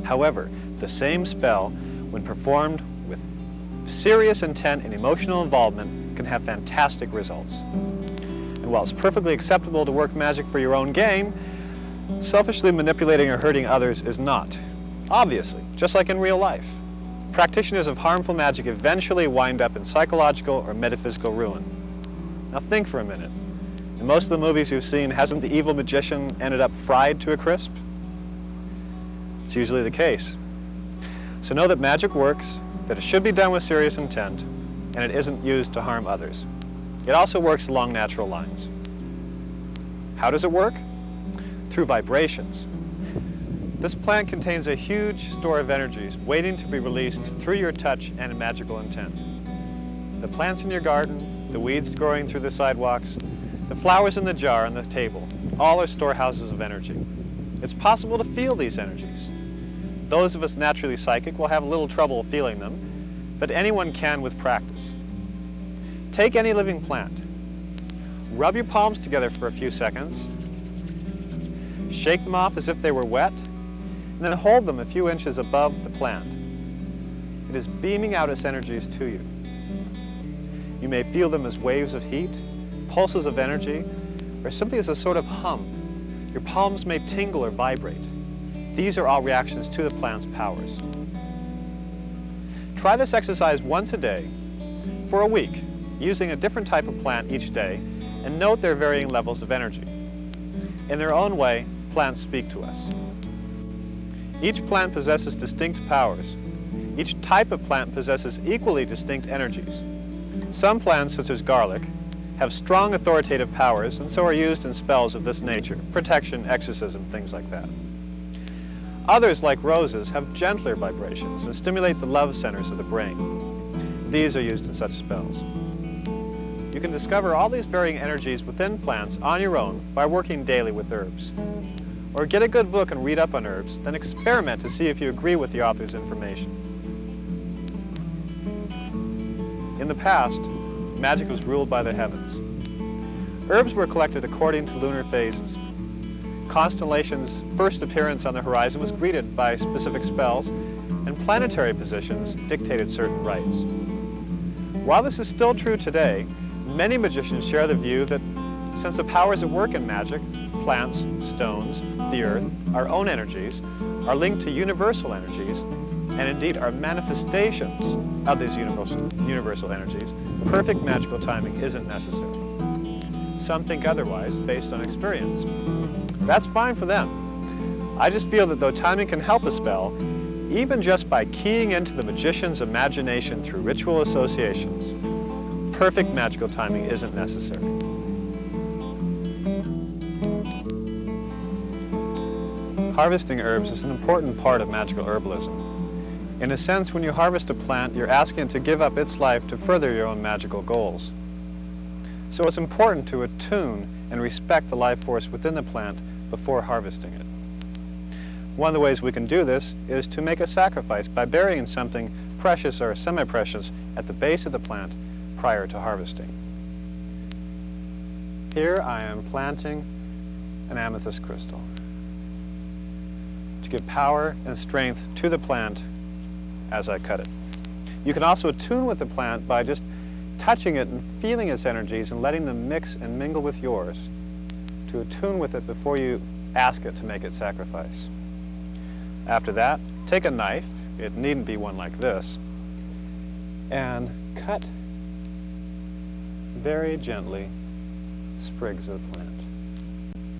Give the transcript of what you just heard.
However, the same spell, when performed with serious intent and emotional involvement, can have fantastic results. And while it's perfectly acceptable to work magic for your own gain, selfishly manipulating or hurting others is not. Obviously, just like in real life. Practitioners of harmful magic eventually wind up in psychological or metaphysical ruin. Now think for a minute. In most of the movies you've seen, hasn't the evil magician ended up fried to a crisp? It's usually the case. So know that magic works, that it should be done with serious intent, and it isn't used to harm others. It also works along natural lines. How does it work? Through vibrations. This plant contains a huge store of energies waiting to be released through your touch and magical intent. The plants in your garden, the weeds growing through the sidewalks, the flowers in the jar on the table, all are storehouses of energy. It's possible to feel these energies. Those of us naturally psychic will have a little trouble feeling them, but anyone can with practice. Take any living plant. Rub your palms together for a few seconds. Shake them off as if they were wet, and then hold them a few inches above the plant. It is beaming out its energies to you. You may feel them as waves of heat, pulses of energy, or simply as a sort of hum. Your palms may tingle or vibrate. These are all reactions to the plant's powers. Try this exercise once a day for a week, using a different type of plant each day, and note their varying levels of energy. In their own way, plants speak to us. Each plant possesses distinct powers. Each type of plant possesses equally distinct energies. Some plants, such as garlic, have strong authoritative powers and so are used in spells of this nature, protection, exorcism, things like that. Others, like roses, have gentler vibrations and stimulate the love centers of the brain. These are used in such spells. You can discover all these varying energies within plants on your own by working daily with herbs. Or get a good book and read up on herbs, then experiment to see if you agree with the author's information. In the past, magic was ruled by the heavens. Herbs were collected according to lunar phases. Constellations' first appearance on the horizon was greeted by specific spells, and planetary positions dictated certain rites. While this is still true today, many magicians share the view that since the powers at work in magic, plants, stones, the earth, our own energies, are linked to universal energies, and indeed are manifestations of these universal energies, perfect magical timing isn't necessary. Some think otherwise based on experience. That's fine for them. I just feel that though timing can help a spell, even just by keying into the magician's imagination through ritual associations, perfect magical timing isn't necessary. Harvesting herbs is an important part of magical herbalism. In a sense, when you harvest a plant, you're asking it to give up its life to further your own magical goals. So it's important to attune and respect the life force within the plant before harvesting it. One of the ways we can do this is to make a sacrifice by burying something precious or semi-precious at the base of the plant prior to harvesting. Here I am planting an amethyst crystal to give power and strength to the plant as I cut it. You can also attune with the plant by just touching it and feeling its energies and letting them mix and mingle with yours to attune with it before you ask it to make its sacrifice. After that, take a knife, it needn't be one like this, and cut very gently sprigs of the plant.